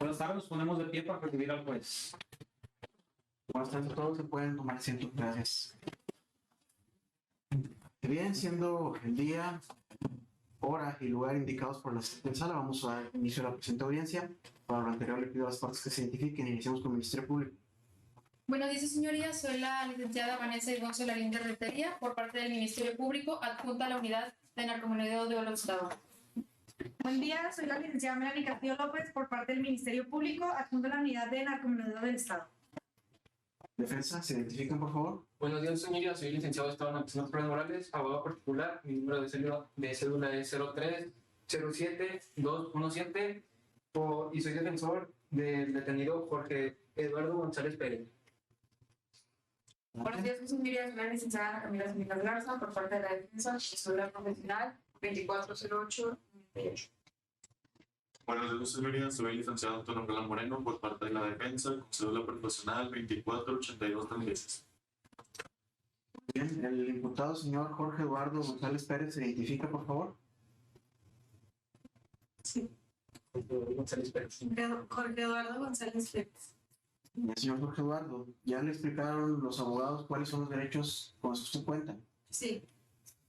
Buenas tardes, nos ponemos de pie para recibir al juez. Buenas tardes a todos, se pueden tomar asiento, gracias. Bien, siendo el día, hora y lugar indicados por la sala, vamos a dar inicio a la presente audiencia. Para lo anterior le pido a las partes que se identifiquen. Iniciamos con el Ministerio Público. Buenos días, señorías. Soy la licenciada Vanessa Gonzo Larín de Rentería, por parte del Ministerio Público, adjunta a la Unidad de Narcomenudeo de Olo Estado. Buen día, soy la licenciada Melanie Castillo López, por parte del Ministerio Público, adjunta a la Unidad de Narcomenudeo del Estado. Defensa, ¿se identifican, por favor? Buenos días, señorías. Soy licenciado Esteban Alexander Flores Morales, abogado particular. Mi número de cédula es 03-07-217 y soy defensor del detenido Jorge Eduardo González Pérez. Buenos días, señorías. Soy la licenciada Camila Similar Garza, por parte de la defensa, cédula profesional 2408-98. Buenos días, señorías. Soy el licenciado Antonio Galán Moreno, por parte de la defensa, con cédula profesional 2482-36. Bien, el imputado señor Jorge Eduardo González Pérez, ¿se identifica, por favor? Sí. González Pérez. Jorge Eduardo González Pérez. Señor Jorge Eduardo, ¿ya le explicaron los abogados cuáles son los derechos con los que usted cuenta? Sí.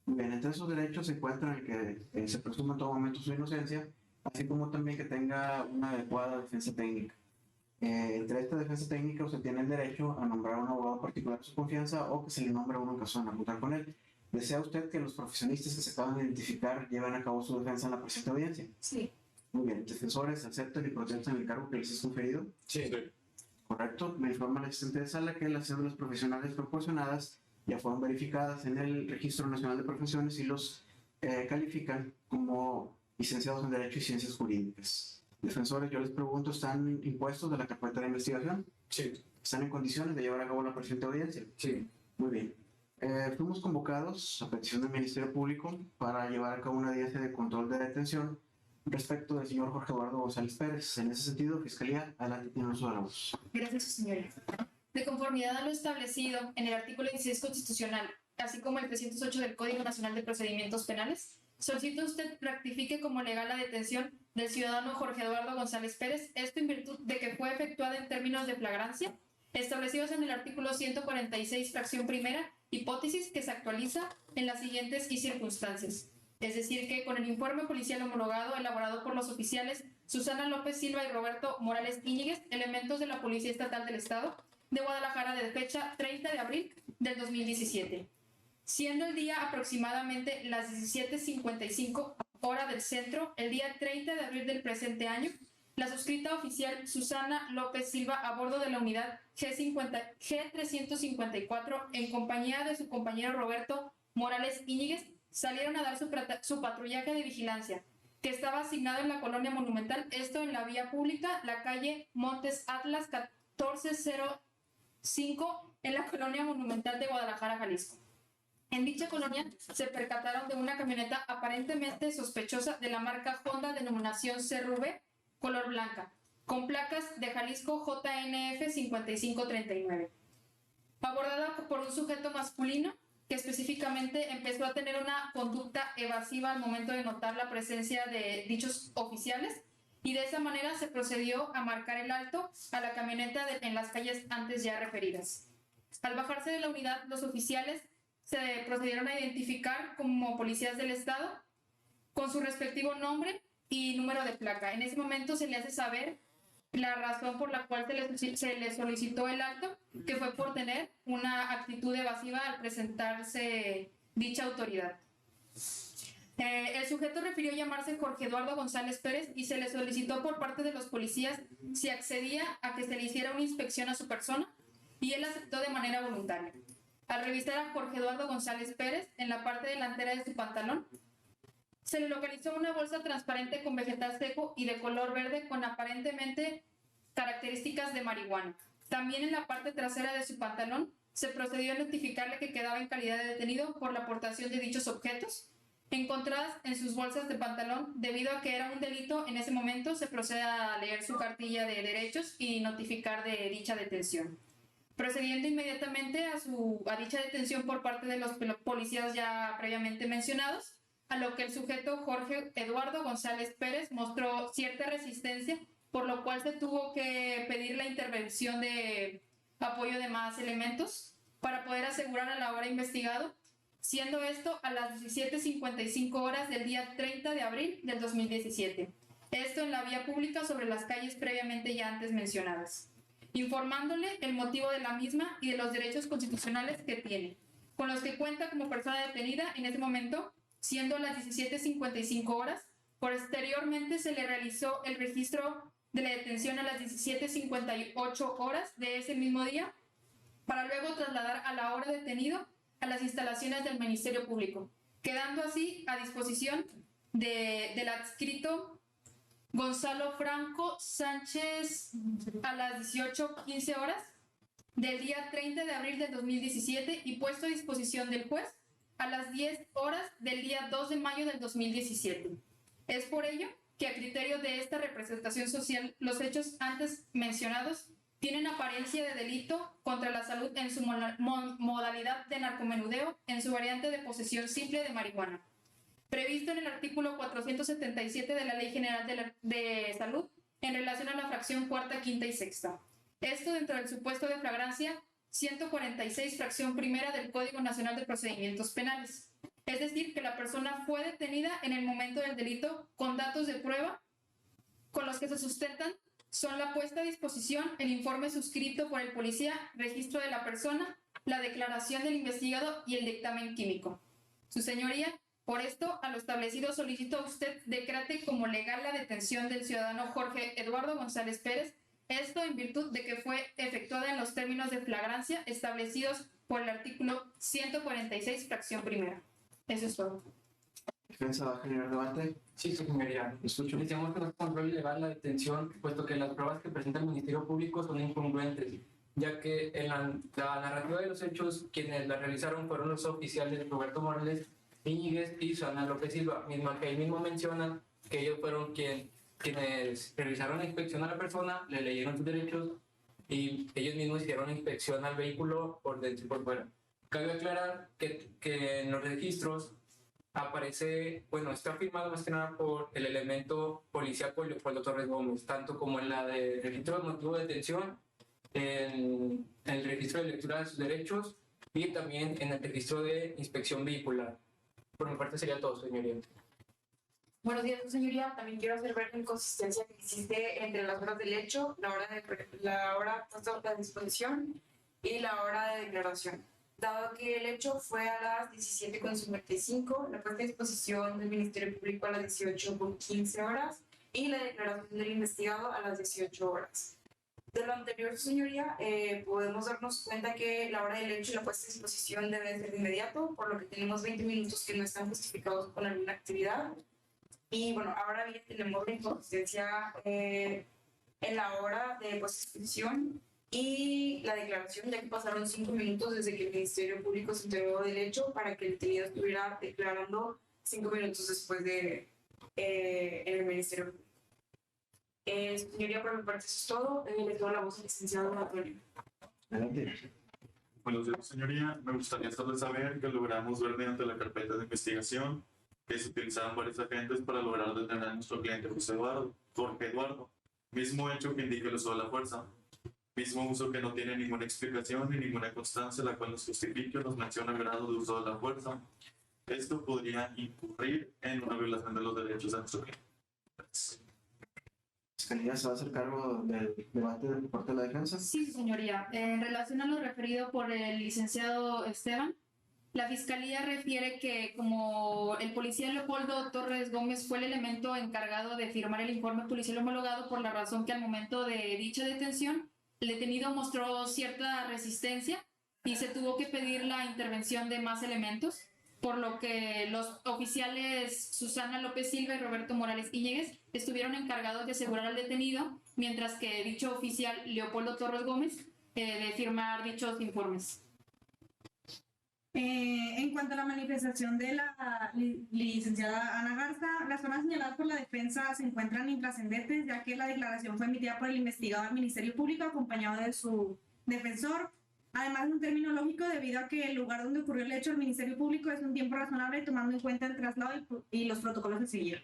Muy bien, entre esos derechos se encuentran el que se presuma en todo momento su inocencia, así como también que tenga una adecuada defensa técnica. Entre esta defensa técnica usted tiene el derecho a nombrar a un abogado particular de su confianza o que se le nombre a uno en caso de no contar con él. ¿Desea usted que los profesionistas que se acaban de identificar lleven a cabo su defensa en la presente audiencia? Sí. Muy bien, defensores, aceptan y protestan el cargo que les es conferido. Sí. Correcto, me informa el asistente de sala que las cédulas profesionales proporcionadas ya fueron verificadas en el Registro Nacional de Profesiones y los califican como licenciados en Derecho y Ciencias Jurídicas. Defensores, yo les pregunto, ¿están impuestos de la carpeta de investigación? Sí. ¿Están en condiciones de llevar a cabo la presente audiencia? Sí. Muy bien. Fuimos convocados a petición del Ministerio Público para llevar a cabo una audiencia de control de detención respecto del señor Jorge Eduardo González Pérez. En ese sentido, Fiscalía, adelante, tiene uso de la voz. Gracias, señoría. De conformidad a lo establecido en el artículo 16 constitucional, así como el 308 del Código Nacional de Procedimientos Penales, solicito usted rectifique como legal la detención del ciudadano Jorge Eduardo González Pérez, esto en virtud de que fue efectuada en términos de flagrancia, establecidos en el artículo 146, fracción primera, hipótesis que se actualiza en las siguientes y circunstancias. Es decir, que con el informe policial homologado elaborado por los oficiales Susana López Silva y Roberto Morales Íñiguez, elementos de la Policía Estatal del Estado de Guadalajara, de fecha 30 de abril del 2017. Siendo el día aproximadamente las 17:55 hora del centro, el día 30 de abril del presente año, la suscrita oficial Susana López Silva, a bordo de la unidad G354, en compañía de su compañero Roberto Morales Íñiguez, salieron a dar su patrullaje de vigilancia, que estaba asignado en la colonia Monumental, esto en la vía pública, la calle Montes Atlas 1405, en la colonia Monumental de Guadalajara, Jalisco. En dicha colonia se percataron de una camioneta aparentemente sospechosa de la marca Honda, denominación CRV, color blanca, con placas de Jalisco JNF 5539. Abordada por un sujeto masculino que específicamente empezó a tener una conducta evasiva al momento de notar la presencia de dichos oficiales, y de esa manera se procedió a marcar el alto a la camioneta en las calles antes ya referidas. Al bajarse de la unidad, los oficiales se procedieron a identificar como policías del Estado con su respectivo nombre y número de placa. En ese momento se le hace saber la razón por la cual se le solicitó el alto, que fue por tener una actitud evasiva al presentarse dicha autoridad. El sujeto refirió llamarse Jorge Eduardo González Pérez y se le solicitó por parte de los policías si accedía a que se le hiciera una inspección a su persona, y él aceptó de manera voluntaria. Al revisar a Jorge Eduardo González Pérez, en la parte delantera de su pantalón, se le localizó una bolsa transparente con vegetal seco y de color verde con aparentemente características de marihuana. También en la parte trasera de su pantalón se procedió a notificarle que quedaba en calidad de detenido por la aportación de dichos objetos encontradas en sus bolsas de pantalón. Debido a que era un delito, en ese momento se procede a leer su cartilla de derechos y notificar de dicha detención. Procediendo inmediatamente a dicha detención por parte de los policías ya previamente mencionados, a lo que el sujeto Jorge Eduardo González Pérez mostró cierta resistencia por lo cual se tuvo que pedir la intervención de apoyo de más elementos para poder asegurar a la hora investigado, siendo esto a las 17:55 horas del día 30 de abril del 2017. Esto en la vía pública sobre las calles previamente ya antes mencionadas, informándole el motivo de la misma y de los derechos constitucionales que tiene, con los que cuenta como persona detenida en ese momento, siendo las 17:55 horas. Posteriormente se le realizó el registro de la detención a las 17:58 horas de ese mismo día, para luego trasladar a la hora detenido a las instalaciones del Ministerio Público, quedando así a disposición del adscrito Gonzalo Franco Sánchez a las 18:15 horas del día 30 de abril del 2017 y puesto a disposición del juez a las 10 horas del día 2 de mayo del 2017. Es por ello que a criterio de esta representación social, los hechos antes mencionados tienen apariencia de delito contra la salud en su modalidad de narcomenudeo, en su variante de posesión simple de marihuana, previsto en el artículo 477 de la Ley General de Salud en relación a la fracción cuarta, quinta y sexta. Esto dentro del supuesto de flagrancia 146, fracción primera del Código Nacional de Procedimientos Penales. Es decir, que la persona fue detenida en el momento del delito con datos de prueba con los que se sustentan son la puesta a disposición, el informe suscrito por el policía, registro de la persona, la declaración del investigado y el dictamen químico. Su señoría, por esto, a lo establecido solicito a usted decrete como legal la detención del ciudadano Jorge Eduardo González Pérez, esto en virtud de que fue efectuada en los términos de flagrancia establecidos por el artículo 146, fracción primera. Eso es todo. Defensa va a generar debate. Sí, su señoría. Escucho. Decíamos que no es control ilegal la detención, puesto que las pruebas que presenta el Ministerio Público son incongruentes, ya que en la narrativa de los hechos, quienes la realizaron fueron los oficiales Roberto Morales Íñiguez y Susana López Silva, misma que ahí mismo mencionan que ellos fueron quienes realizaron la inspección a la persona, le leyeron sus derechos y ellos mismos hicieron la inspección al vehículo por dentro y por fuera. Cabe aclarar que en los registros aparece, bueno, está firmado más que nada por el elemento policíaco Leopoldo Torres Gómez, tanto como en la de registro de motivo de detención, en el registro de lectura de sus derechos y también en el registro de inspección vehicular. Por mi parte sería todo, señoría. Buenos días, su señoría. También quiero hacer ver la inconsistencia que existe entre las horas del hecho, la hora puesta a disposición y la hora de declaración. Dado que el hecho fue a las 17:55, la puesta a disposición del Ministerio Público a las 18:15 horas y la declaración del investigado a las 18 horas. De lo anterior, su señoría, podemos darnos cuenta que la hora del hecho y la puesta a disposición debe ser de inmediato, por lo que tenemos 20 minutos que no están justificados con alguna actividad. Y bueno, ahora bien tenemos la inconsistencia en la hora de puesta a disposición y la declaración, ya que pasaron 5 minutos desde que el Ministerio Público se enteró del hecho para que el detenido estuviera declarando 5 minutos después de en el Ministerio Público. Señoría, por mi parte eso es todo. Les doy la voz al licenciado Antonio. Adelante. Buenos días, señoría. Me gustaría hacerles saber que logramos ver mediante la carpeta de investigación que se utilizaban varios agentes para lograr detener a nuestro cliente Jorge Eduardo, mismo hecho que indica el uso de la fuerza, mismo uso que no tiene ninguna explicación ni ninguna constancia la cual nos justifique o nos menciona el grado de uso de la fuerza. Esto podría incurrir en una violación de los derechos de nuestro cliente. Fiscalía se va a hacer cargo del debate por parte de la defensa. Sí, su señoría. En relación a lo referido por el licenciado Esteban, la Fiscalía refiere que como el policía Leopoldo Torres Gómez fue el elemento encargado de firmar el informe policial homologado, por la razón que al momento de dicha detención el detenido mostró cierta resistencia y se tuvo que pedir la intervención de más elementos, por lo que los oficiales Susana López Silva y Roberto Morales Íñiguez estuvieron encargados de asegurar al detenido, mientras que dicho oficial Leopoldo Torres Gómez de firmar dichos informes. En cuanto a la manifestación de la licenciada Ana Garza, las zonas señaladas por la defensa se encuentran intrascendentes, ya que la declaración fue emitida por el investigado del Ministerio Público acompañado de su defensor. Además, es un término lógico debido a que el lugar donde ocurrió el hecho del Ministerio Público es un tiempo razonable tomando en cuenta el traslado y los protocolos de seguir.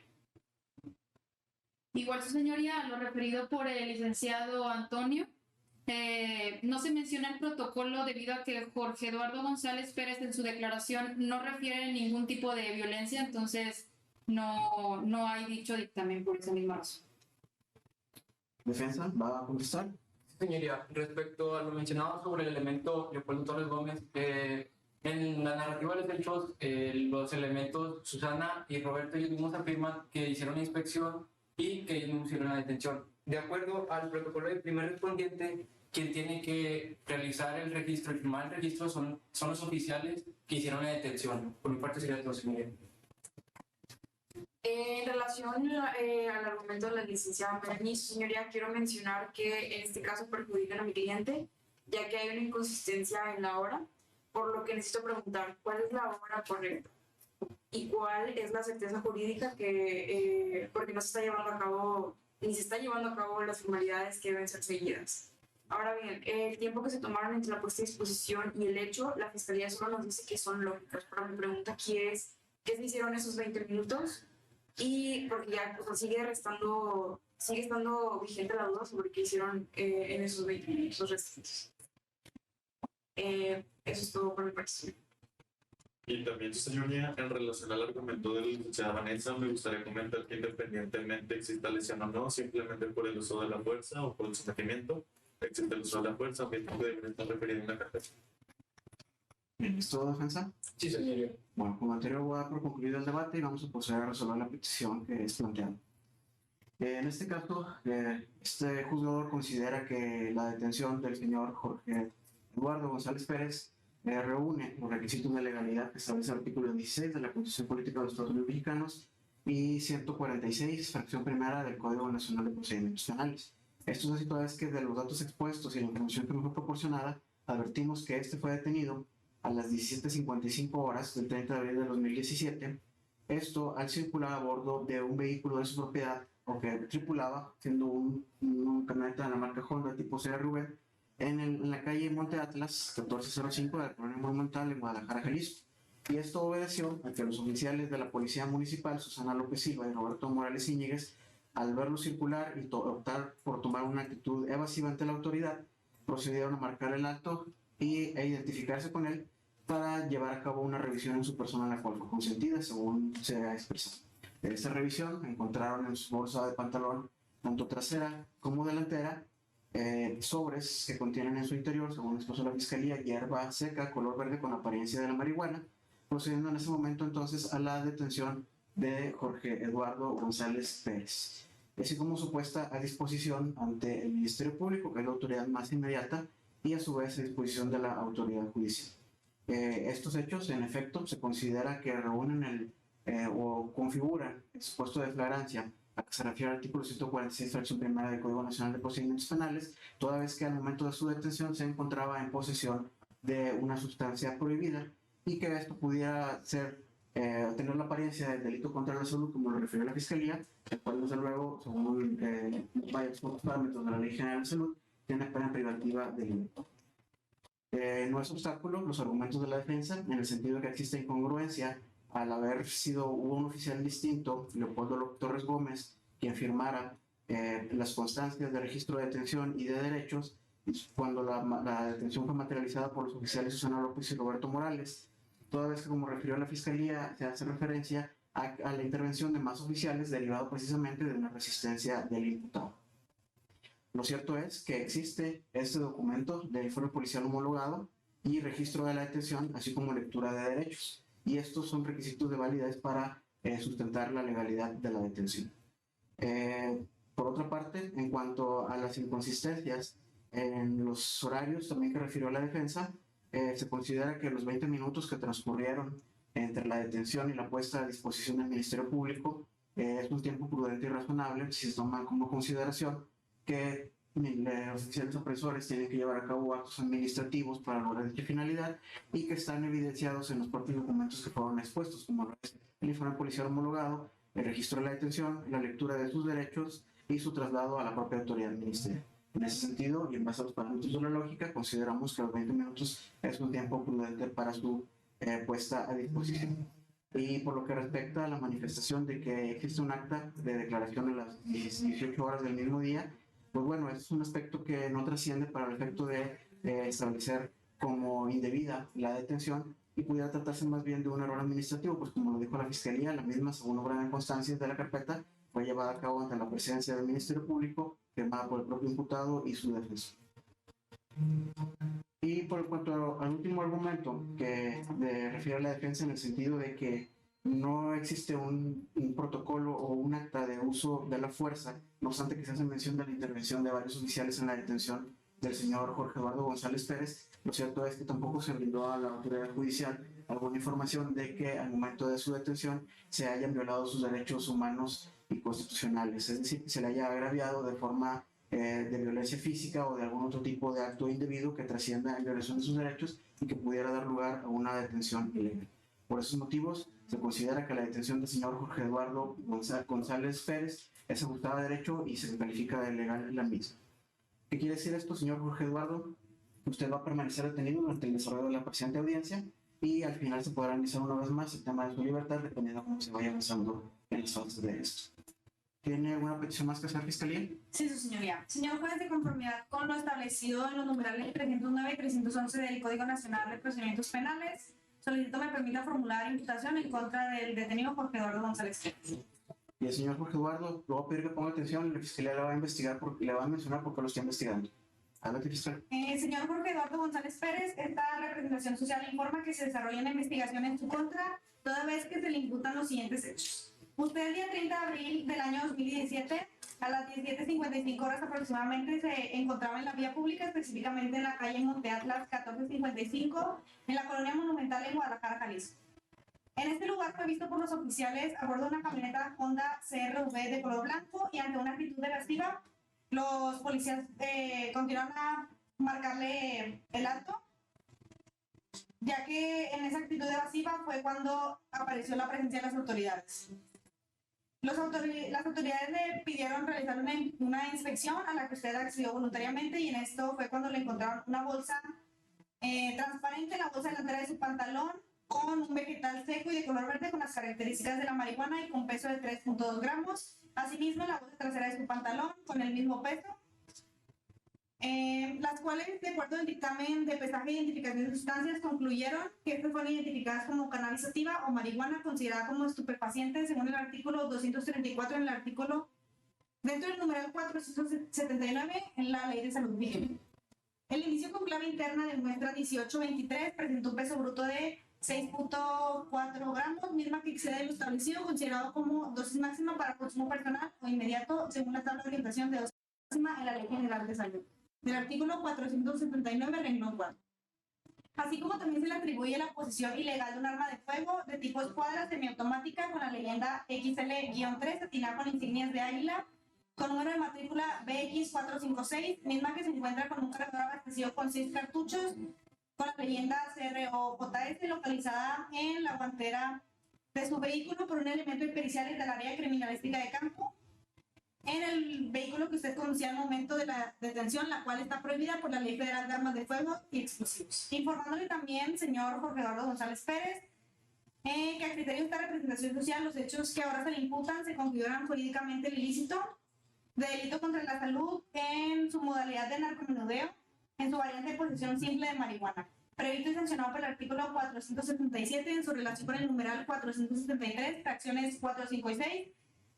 Igual su señoría, a lo referido por el licenciado Antonio, no se menciona el protocolo debido a que Jorge Eduardo González Pérez en su declaración no refiere ningún tipo de violencia, entonces no hay dicho dictamen por esa misma razón. ¿Defensa va a contestar? Señoría, respecto a lo mencionado sobre el elemento Leopoldo Torres Gómez, en la narrativa de los hechos, los elementos Susana y Roberto ellos mismos afirman que hicieron una inspección y que ellos mismos hicieron la detención. De acuerdo al protocolo del primer respondiente, quien tiene que realizar el registro y firmar el registro son los oficiales que hicieron la detención. Por mi parte sería todo, señoría. En relación al argumento de la licenciada Melanie, su señoría, quiero mencionar que en este caso perjudican a mi cliente, ya que hay una inconsistencia en la hora, por lo que necesito preguntar cuál es la hora correcta y cuál es la certeza jurídica que, porque no se está llevando a cabo, ni se está llevando a cabo las formalidades que deben ser seguidas. Ahora bien, el tiempo que se tomaron entre la puesta a disposición y el hecho, la Fiscalía solo nos dice que son lógicos, pero mi pregunta aquí es, ¿qué se hicieron esos 20 minutos? Y porque ya sigue estando vigente la duda sobre qué hicieron en esos 20 minutos restantes. Eso es todo por mi parte. Y también, su señoría, en relación al argumento de la licenciada Vanessa, me gustaría comentar que independientemente exista lesión o no, simplemente por el uso de la fuerza o por el sometimiento, existe el uso de la fuerza, mismo que debería estar referido en la carpeta. ¿Es todo, defensa? Sí, señoría. Bueno, como anterior voy a dar por concluido el debate y vamos a proceder a resolver la petición que es planteada. En este caso, este juzgador considera que la detención del señor Jorge Eduardo González Pérez reúne los requisitos de legalidad que establece el artículo 16 de la Constitución Política de los Estados Unidos Mexicanos y 146, fracción primera del Código Nacional de Procedimientos Penales. Esto es así toda vez que de los datos expuestos y la información que me fue proporcionada, advertimos que este fue detenido a las 17:55 horas del 30 de abril de 2017, esto al circular a bordo de un vehículo de su propiedad o que tripulaba, siendo un camioneta de la marca Honda tipo CRV, en la calle Monte Atlas, 1405 de la Colonia Monumental en Guadalajara, Jalisco. Y esto obedeció a que los oficiales de la Policía Municipal, Susana López Silva y Roberto Morales Íñiguez, al verlo circular y optar por tomar una actitud evasiva ante la autoridad, procedieron a marcar el alto e identificarse con él para llevar a cabo una revisión en su persona, la cual fue consentida, según se ha expresado. En esta revisión encontraron en su bolsa de pantalón, tanto trasera como delantera, sobres que contienen en su interior, según expuso la Fiscalía, hierba seca, color verde con apariencia de la marihuana, procediendo en ese momento entonces a la detención de Jorge Eduardo González Pérez, así como su puesta a disposición ante el Ministerio Público, que es la autoridad más inmediata, y a su vez a disposición de la autoridad judicial. Estos hechos, en efecto, se considera que reúnen o configuran el supuesto de flagrancia a que se refiere al artículo 146, fracción primera del Código Nacional de Procedimientos Penales, toda vez que al momento de su detención se encontraba en posesión de una sustancia prohibida y que esto pudiera tener la apariencia del delito contra la salud, como lo refirió la Fiscalía, el cual, desde luego, según varios parámetros de la Ley General de Salud, tiene pena privativa de libertad. No es obstáculo los argumentos de la defensa, en el sentido de que existe incongruencia al haber sido un oficial distinto, Leopoldo Torres Gómez, quien firmara las constancias de registro de detención y de derechos, cuando la detención fue materializada por los oficiales Susana López y Roberto Morales, toda vez que, como refirió la Fiscalía, se hace referencia a la intervención de más oficiales derivado precisamente de una resistencia del imputado. Lo cierto es que existe este documento de informe policial homologado y registro de la detención, así como lectura de derechos. Y estos son requisitos de validez para sustentar la legalidad de la detención. Por otra parte, en cuanto a las inconsistencias en los horarios también que refirió la defensa, se considera que los 20 minutos que transcurrieron entre la detención y la puesta a disposición del Ministerio Público es un tiempo prudente y razonable si se toma como consideración que los oficiales opresores tienen que llevar a cabo actos administrativos para lograr dicha finalidad y que están evidenciados en los propios documentos que fueron expuestos, como lo es el informe policial homologado, el registro de la detención, la lectura de sus derechos y su traslado a la propia autoridad ministerial. En ese sentido, y en base a los parámetros de la lógica, consideramos que los 20 minutos es un tiempo prudente para su puesta a disposición. Y por lo que respecta a la manifestación de que existe un acta de declaración a las 18 horas del mismo día, pues bueno, es un aspecto que no trasciende para el efecto de establecer como indebida la detención y pudiera tratarse más bien de un error administrativo, pues como lo dijo la Fiscalía, la misma, según obran en constancias de la carpeta, fue llevada a cabo ante la presencia del Ministerio Público, firmada por el propio imputado y su defensor. Y por cuanto al último argumento que refiere a la defensa en el sentido de que no existe un protocolo o un acta de uso de la fuerza, no obstante que se hace mención de la intervención de varios oficiales en la detención del señor Jorge Eduardo González Pérez, lo cierto es que tampoco se brindó a la autoridad judicial alguna información de que al momento de su detención se hayan violado sus derechos humanos y constitucionales, es decir, que se le haya agraviado de forma de violencia física o de algún otro tipo de acto indebido que trascienda en violación de sus derechos y que pudiera dar lugar a una detención ilegal. Por esos motivos, se considera que la detención del señor Jorge Eduardo González Pérez es ajustada a derecho y se califica de legal la misma. ¿Qué quiere decir esto, señor Jorge Eduardo? Usted va a permanecer detenido durante el desarrollo de la presente audiencia y al final se podrá analizar una vez más el tema de su libertad dependiendo de cómo se vaya avanzando en las fases de esto. ¿Tiene alguna petición más que hacer, Fiscalía? Sí, su señoría. Señor juez, de conformidad con lo establecido en los numerales 309 y 311 del Código Nacional de Procedimientos Penales, solicito me permita formular imputación en contra del detenido Jorge Eduardo González Pérez. Y el señor Jorge Eduardo, le voy a pedir que ponga atención, la Fiscalía le va a investigar, le va a mencionar porque lo está investigando. Adelante, fiscal. Señor Jorge Eduardo González Pérez, esta representación social informa que se desarrolla una investigación en su contra, toda vez que se le imputan los siguientes hechos. Usted el día 30 de abril del año 2017, a las 17:55 horas aproximadamente, se encontraba en la vía pública, específicamente en la calle Monte Atlas 1455, en la colonia Monumental en Guadalajara, Jalisco. En este lugar fue visto por los oficiales a bordo de una camioneta Honda CRV de color blanco y ante una actitud evasiva, los policías continuaron a marcarle el alto, ya que en esa actitud evasiva fue cuando apareció la presencia de las autoridades. Las autoridades le pidieron realizar una inspección a la que usted accedió voluntariamente y en esto fue cuando le encontraron una bolsa transparente en la bolsa delantera de su pantalón con un vegetal seco y de color verde con las características de la marihuana y con peso de 3.2 gramos. Asimismo, la bolsa trasera de su pantalón con el mismo peso. Las cuales, de acuerdo al dictamen de pesaje e identificación de sustancias, concluyeron que estas fueron identificadas como cannabis sativa o marihuana considerada como estupefaciente según el artículo 234 en el artículo dentro del numeral 479 en la Ley de Salud vigente. El inicio con clave interna de muestra 1823 presentó un peso bruto de 6.4 gramos, misma que excede lo establecido, considerado como dosis máxima para consumo personal o inmediato según la tabla de orientación de dosis máxima en la Ley General de Salud del artículo 479, renglón 4. Así como también se le atribuye la posesión ilegal de un arma de fuego de tipo escuadra semiautomática con la leyenda XL-3, satinada con insignias de águila, con número de matrícula BX456, misma que se encuentra con un cargador abastecido con 6 cartuchos, con la leyenda CROJS, localizada en la guantera de su vehículo por un elemento pericial del área de criminalística de campo, en el vehículo que usted conducía al momento de la detención, la cual está prohibida por la Ley Federal de Armas de Fuego y Explosivos. Informándole también, señor Jorge Eduardo González Pérez, que a criterio de esta representación social, los hechos que ahora se le imputan se configuran jurídicamente el ilícito de delito contra la salud en su modalidad de narcomenudeo, en su variante de posesión simple de marihuana, previsto y sancionado por el artículo 477 en su relación con el numeral 473, fracciones 4, 5 y 6,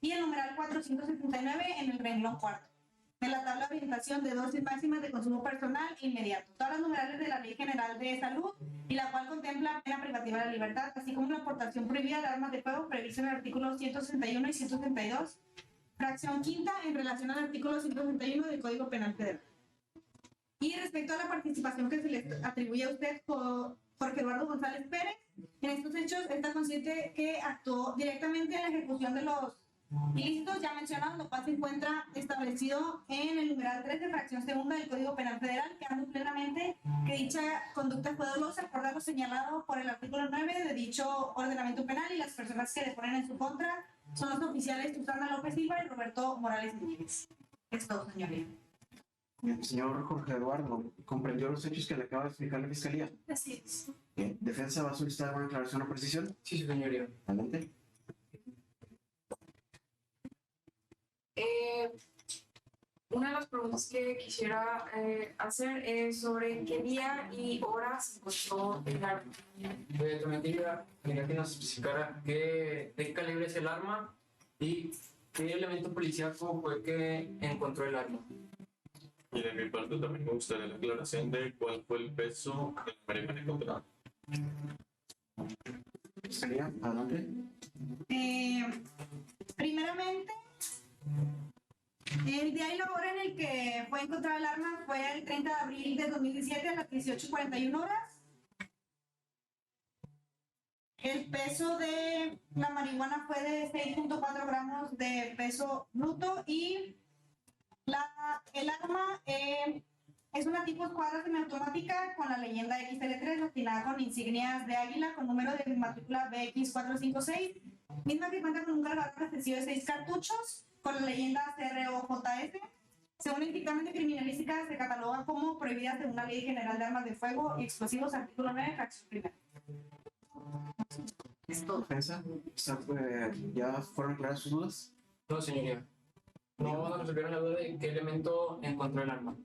y el numeral 479 en el renglón cuarto, de la tabla de orientación de dosis máximas de consumo personal inmediato, todas las numerales de la Ley General de Salud, y la cual contempla pena privativa de la libertad, así como la aportación prohibida de armas de fuego prevista en el artículo 161 y 162, fracción quinta, en relación al artículo 161 del Código Penal Federal. Y respecto a la participación que se le atribuye a usted, Jorge Eduardo González Pérez, en estos hechos está consciente que actuó directamente en la ejecución de los ilícitos ya mencionados, lo cual se encuentra establecido en el numeral 13, fracción segunda del Código Penal Federal, quedando plenamente que dicha conducta fue dolosa, acorde a lo señalado por el artículo 9 de dicho ordenamiento penal, y las personas que le ponen en su contra son los oficiales Susana López Silva y Roberto Morales Núñez. Es todo, señoría. Señor Jorge Eduardo, ¿comprendió los hechos que le acaba de explicar la Fiscalía? Así es. Defensa va a solicitar una declaración o precisión. Sí, su señoría. Adelante. Una de las preguntas que quisiera hacer es sobre qué día y hora se encontró el arma. También quería que nos explicara de qué calibre es el arma y qué elemento policíaco fue que encontró el arma. Y de mi parte también me gustaría la aclaración de cuál fue el peso del marihuana encontrado. Fiscalía, adelante. Primeramente, el día y la hora en el que fue encontrada el arma fue el 30 de abril de 2017 a las 18:41 horas. El peso de la marihuana fue de 6.4 gramos de peso bruto y el arma es una tipo escuadra semiautomática con la leyenda XL3 destinada con insignias de águila con número de matrícula BX456, misma que cuenta con un cargador extensivo de 6 cartuchos con la leyenda CROJS. Según el dictamen de criminalística, se cataloga como prohibida según la Ley General de Armas de Fuego y Explosivos, artículo 9, fracción primera. ¿Listo, defensa? ¿Ya fueron claras sus dudas? No, señoría. No nos resolvieron la duda de qué elemento encontró el arma.